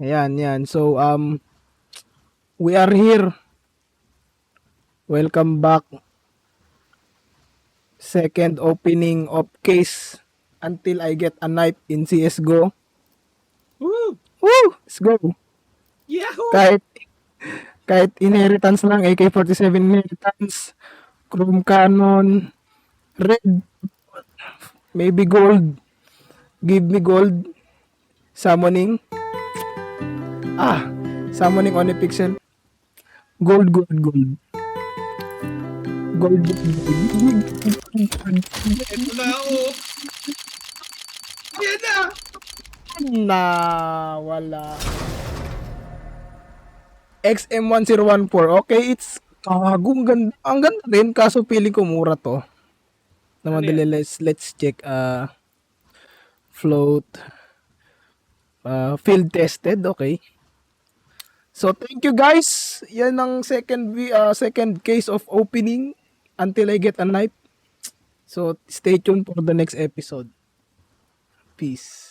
Ayan, yan. So, we are here. Welcome back. Second opening of case until I get a knife in CSGO. Woo! Woo! Let's go. Yahoo! Kahit inheritance lang, AK-47 inheritance, chrome cannon, red, maybe gold. Give me gold. Summoning. Summoning on a pixel. Gold. Ito na ako. Yan na! Na wala. XM1014. Okay, it's kagong ganda. Ang ganda din kaso feeling ko mura to. Na Ano madali, yan? let's check float field tested. Okay. So thank you guys. Yan ang second case of opening until I get a knife. So stay tuned for the next episode. Peace.